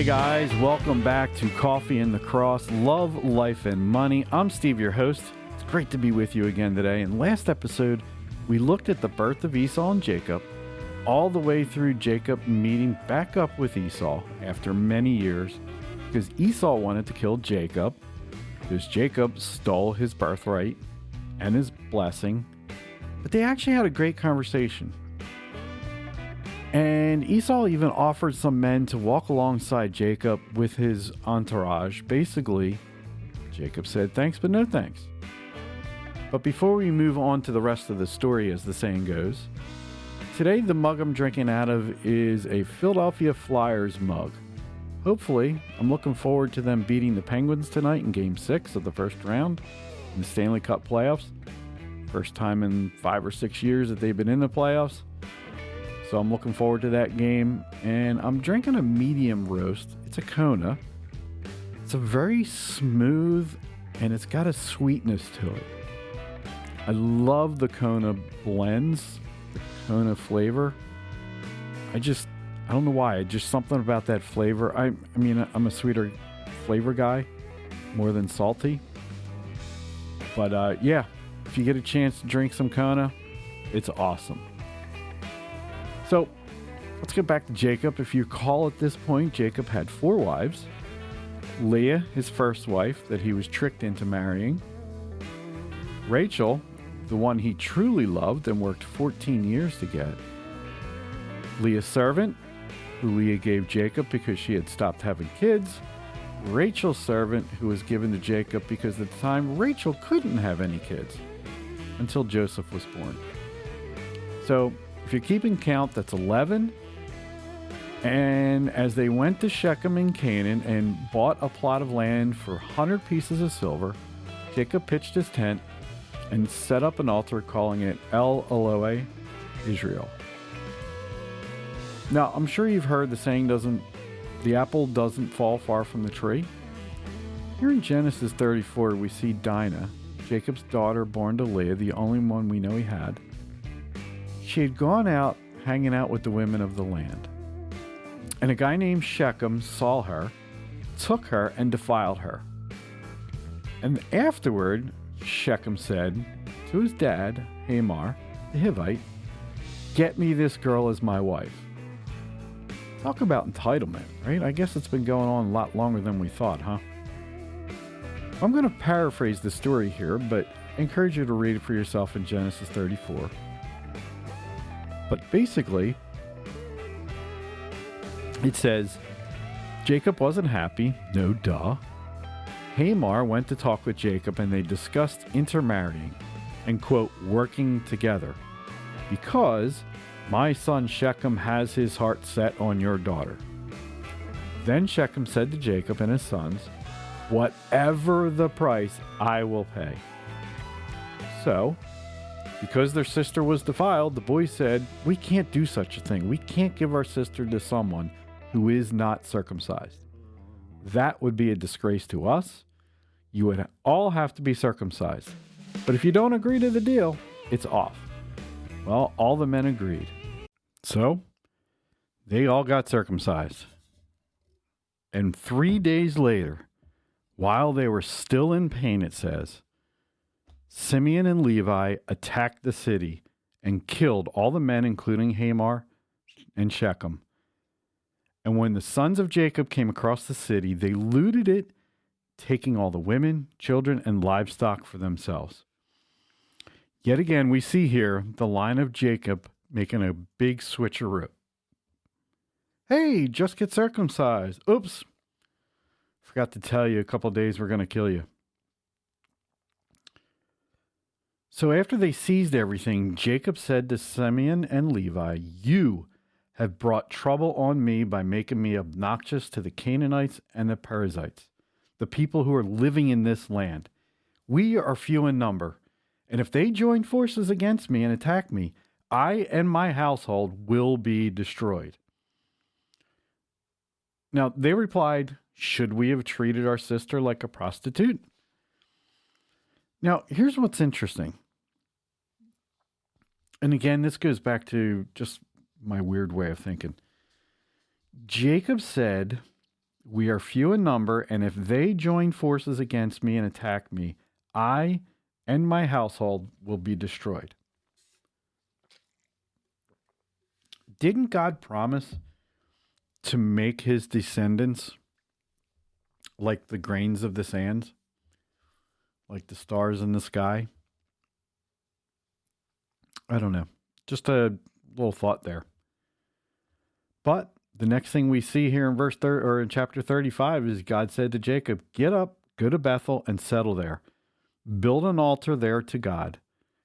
guys, welcome back to Coffee and the Cross, Love, Life, and Money. I'm Steve, your host. It's great to be with you again today. In last episode, we looked at the birth of Esau and Jacob, all the way through Jacob meeting back up with Esau after many years, because Esau wanted to kill Jacob, because Jacob stole his birthright and his blessing, but they actually had a great conversation. And Esau even offered some men to walk alongside Jacob with his entourage. Basically, Jacob said, thanks, but no thanks. But before we move on to the rest of the story, as the saying goes, today the mug I'm drinking out of is a Philadelphia Flyers mug. Hopefully, I'm looking forward to them beating the Penguins tonight in Game 6 of the first round in the Stanley Cup playoffs. First time in 5 or 6 years that they've been in the playoffs. So I'm looking forward to that game, and I'm drinking a medium roast. It's a Kona. It's a very smooth, and it's got a sweetness to it. I love the Kona blends, the Kona flavor. I don't know why. Just something about that flavor. I mean, I'm a sweeter flavor guy, more than salty. But yeah, if you get a chance to drink some Kona, it's awesome. So, let's get back to Jacob. If you recall, at this point, Jacob had 4 wives. Leah, his first wife, that he was tricked into marrying. Rachel, the one he truly loved and worked 14 years to get. Leah's servant, who Leah gave Jacob because she had stopped having kids. Rachel's servant, who was given to Jacob because at the time Rachel couldn't have any kids until Joseph was born. So, if you're keeping count, that's 11. And as they went to Shechem in Canaan and bought a plot of land for 100 pieces of silver, Jacob pitched his tent and set up an altar, calling it El Elohe Israel. Now, I'm sure you've heard the saying, the apple doesn't fall far from the tree. Here in Genesis 34, we see Dinah, Jacob's daughter born to Leah, the only one we know he had. She had gone out hanging out with the women of the land. And a guy named Shechem saw her, took her, and defiled her. And afterward, Shechem said to his dad, Hamor, the Hivite, get me this girl as my wife. Talk about entitlement, right? I guess it's been going on a lot longer than we thought, huh? I'm going to paraphrase the story here, but I encourage you to read it for yourself in Genesis 34. But basically, it says, Jacob wasn't happy. No duh. Hamor went to talk with Jacob and they discussed intermarrying and, quote, working together. Because my son Shechem has his heart set on your daughter. Then Shechem said to Jacob and his sons, whatever the price, I will pay. So, because their sister was defiled, the boys said, we can't do such a thing. We can't give our sister to someone who is not circumcised. That would be a disgrace to us. You would all have to be circumcised. But if you don't agree to the deal, it's off. Well, all the men agreed. So, they all got circumcised. And 3 days later, while they were still in pain, it says, Simeon and Levi attacked the city and killed all the men, including Hamor and Shechem. And when the sons of Jacob came across the city, they looted it, taking all the women, children, and livestock for themselves. Yet again, we see here the line of Jacob making a big switcheroo. Hey, just get circumcised. Oops. Forgot to tell you, a couple days we're going to kill you. So after they seized everything, Jacob said to Simeon and Levi, you have brought trouble on me by making me obnoxious to the Canaanites and the Perizzites, the people who are living in this land. We are few in number, and if they join forces against me and attack me, I and my household will be destroyed. Now, they replied, should we have treated our sister like a prostitute? Now, here's what's interesting. And again, this goes back to just my weird way of thinking. Jacob said, We are few in number, and if they join forces against me and attack me, I and my household will be destroyed. Didn't God promise to make his descendants like the grains of the sands, like the stars in the sky? I don't know. Just a little thought there. But the next thing we see here in in chapter 35 is God said to Jacob, "Get up, go to Bethel and settle there. Build an altar there to God,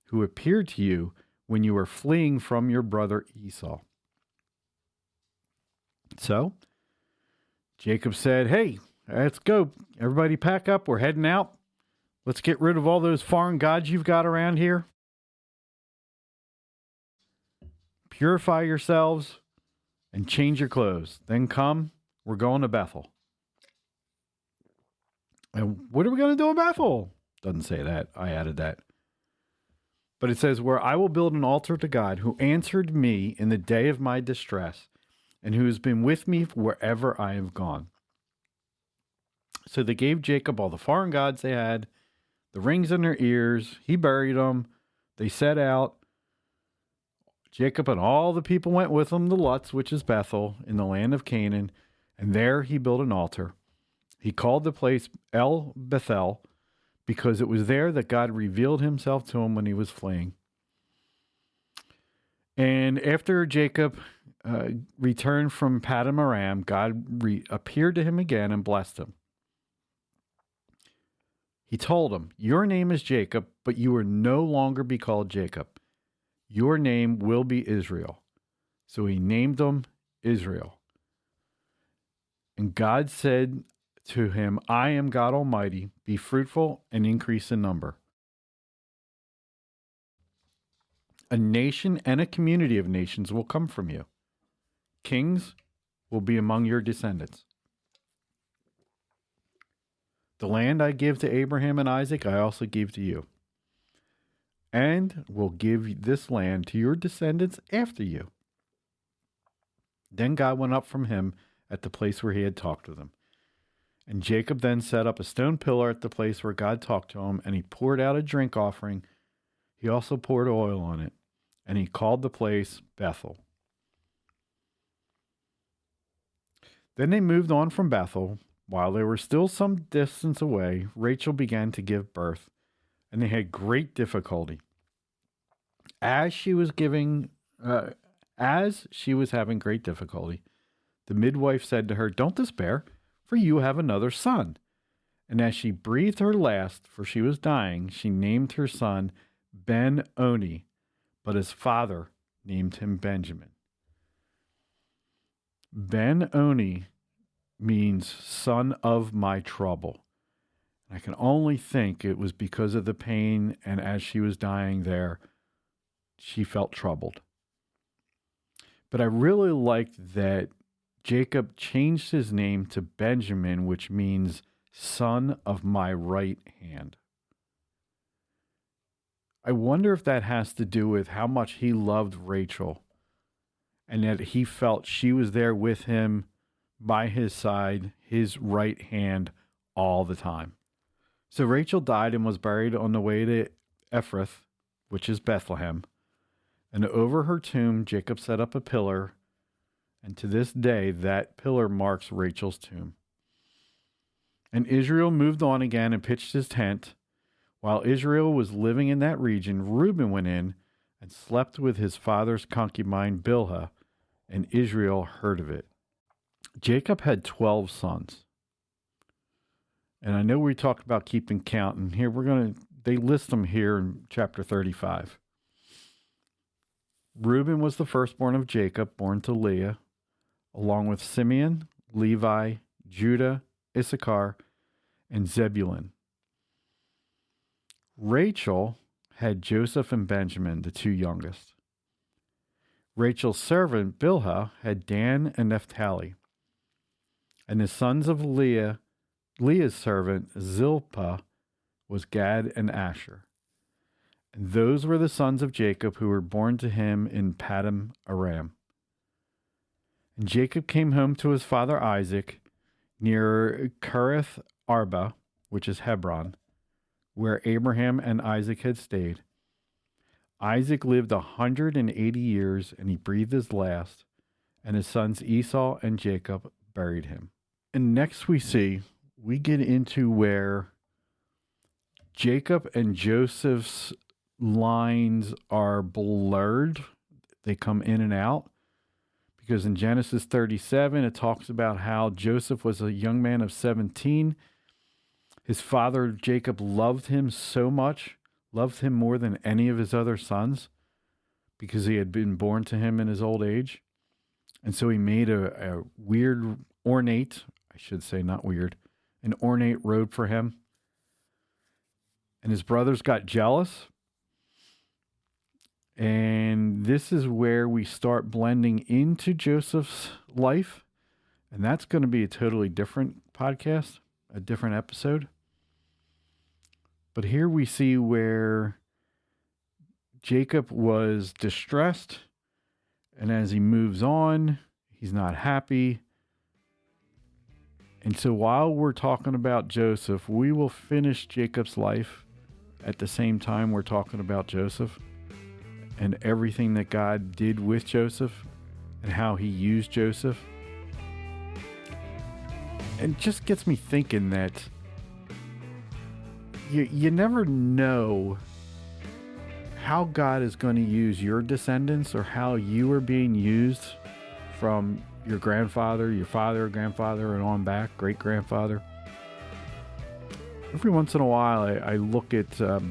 who appeared to you when you were fleeing from your brother Esau." So Jacob said, "Hey, let's go. Everybody pack up. We're heading out. Let's get rid of all those foreign gods you've got around here. Purify yourselves and change your clothes. Then come, we're going to Bethel." And what are we going to do in Bethel? Doesn't say that. I added that. But it says, "Where I will build an altar to God, who answered me in the day of my distress, and who has been with me wherever I have gone." So they gave Jacob all the foreign gods they had, the rings in their ears. He buried them. They set out. Jacob and all the people went with him to Luz, which is Bethel, in the land of Canaan, and there he built an altar. He called the place El Bethel, because it was there that God revealed himself to him when he was fleeing. And after Jacob returned from Paddan Aram, God appeared to him again and blessed him. He told him, "Your name is Jacob, but you will no longer be called Jacob. Your name will be Israel." So he named him Israel. And God said to him, "I am God Almighty. Be fruitful and increase in number. A nation and a community of nations will come from you. Kings will be among your descendants. The land I give to Abraham and Isaac, I also give to you, and will give this land to your descendants after you." Then God went up from him at the place where he had talked with him. And Jacob then set up a stone pillar at the place where God talked to him, and he poured out a drink offering. He also poured oil on it, and he called the place Bethel. Then they moved on from Bethel. While they were still some distance away, Rachel began to give birth, and they had great difficulty. As she was having great difficulty, the midwife said to her, "Don't despair, for you have another son." And as she breathed her last, for she was dying, she named her son Ben-Oni, but his father named him Benjamin. Ben-Oni means "son of my trouble." And I can only think it was because of the pain, and as she was dying there, she felt troubled. But I really liked that Jacob changed his name to Benjamin, which means "son of my right hand." I wonder if that has to do with how much he loved Rachel, and that he felt she was there with him, by his side, his right hand, all the time. So Rachel died and was buried on the way to Ephrath, which is Bethlehem. And over her tomb, Jacob set up a pillar, and to this day, that pillar marks Rachel's tomb. And Israel moved on again and pitched his tent. While Israel was living in that region, Reuben went in and slept with his father's concubine Bilhah, and Israel heard of it. Jacob had 12 sons. And I know we talked about keeping count, and here they list them here in chapter 35. Reuben was the firstborn of Jacob, born to Leah, along with Simeon, Levi, Judah, Issachar, and Zebulun. Rachel had Joseph and Benjamin, the two youngest. Rachel's servant Bilhah had Dan and Naphtali. And the sons of Leah's servant Zilpah was Gad and Asher. And those were the sons of Jacob who were born to him in Paddan Aram. And Jacob came home to his father Isaac, near Kerith Arba, which is Hebron, where Abraham and Isaac had stayed. Isaac lived 180 years, and he breathed his last, and his sons Esau and Jacob buried him. And next we get into where Jacob and Joseph's lines are blurred. They come in and out. Because in Genesis 37, it talks about how Joseph was a young man of 17. His father, Jacob, loved him so much, loved him more than any of his other sons, because he had been born to him in his old age. And so he made a weird, ornate, I should say not weird, an ornate robe for him. And his brothers got jealous. And this is where we start blending into Joseph's life. And that's going to be a totally different podcast, a different episode. But here we see where Jacob was distressed. And as he moves on, he's not happy. And so while we're talking about Joseph, we will finish Jacob's life at the same time we're talking about Joseph and everything that God did with Joseph and how he used Joseph. And it just gets me thinking that you never know how God is going to use your descendants or how you are being used from your grandfather, your father, grandfather, and on back, great-grandfather. Every once in a while, I look at the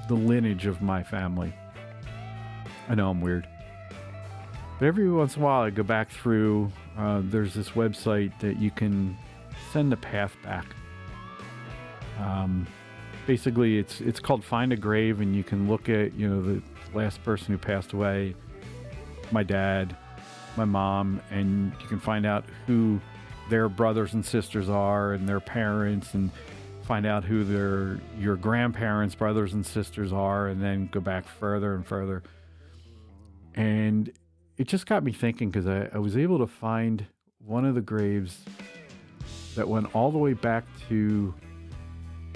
lineage of my family. I know I'm weird. But every once in a while, I go back through, there's this website that you can send a path back. Basically, it's called Find a Grave, and you can look at, the last person who passed away, my dad, my mom, and you can find out who their brothers and sisters are and their parents, and find out who your grandparents' brothers and sisters are, and then go back further and further. And it just got me thinking, because I was able to find one of the graves that went all the way back to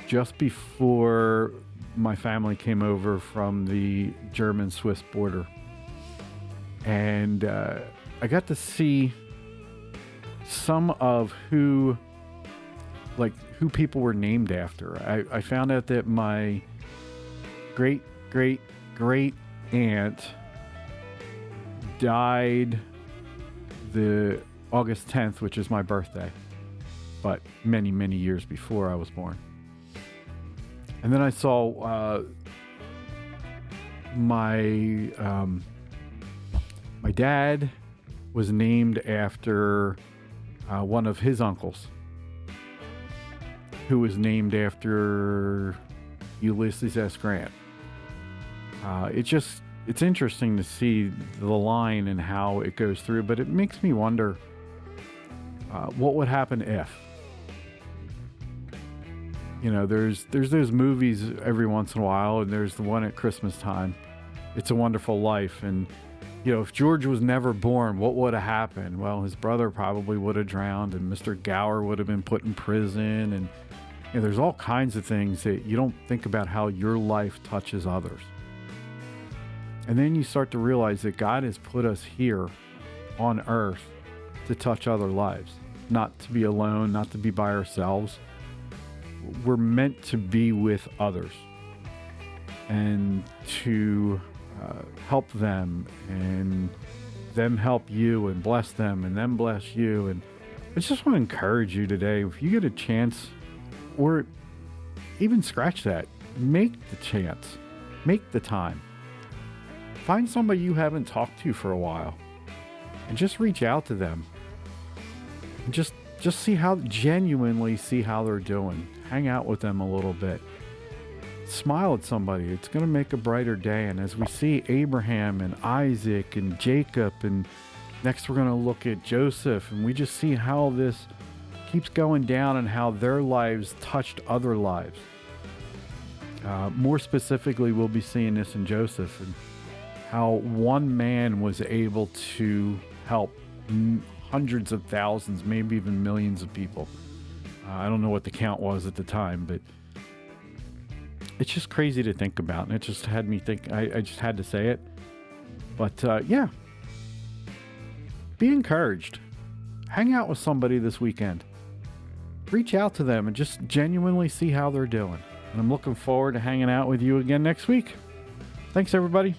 just before my family came over from the German-Swiss border. And I got to see some of who people were named after. I found out that my great aunt died the August 10th, which is my birthday, but many, many years before I was born. And then I saw my dad was named after one of his uncles, who was named after Ulysses S. Grant. It's interesting to see the line and how it goes through, but it makes me wonder what would happen if. There's those movies every once in a while, and there's the one at Christmas time, It's a Wonderful Life, and if George was never born, what would have happened? Well, his brother probably would have drowned, and Mr. Gower would have been put in prison, and there's all kinds of things that you don't think about how your life touches others. And then you start to realize that God has put us here on earth to touch other lives, not to be alone, not to be by ourselves. We're meant to be with others and to help them, and them help you, and bless them, and them bless you. And I just want to encourage you today, if you get a chance, or even scratch that, make the chance, make the time. Find somebody you haven't talked to for a while and just reach out to them. And just genuinely see how they're doing. Hang out with them a little bit. Smile at somebody. It's going to make a brighter day. And as we see Abraham and Isaac and Jacob, and next we're going to look at Joseph, and we just see how this keeps going down and how their lives touched other lives. More specifically, we'll be seeing this in Joseph, and how one man was able to help hundreds of thousands, maybe even millions of people. I don't know what the count was at the time, but it's just crazy to think about. And it just had me think, I just had to say it. But yeah, be encouraged. Hang out with somebody this weekend. Reach out to them and just genuinely see how they're doing. And I'm looking forward to hanging out with you again next week. Thanks, everybody.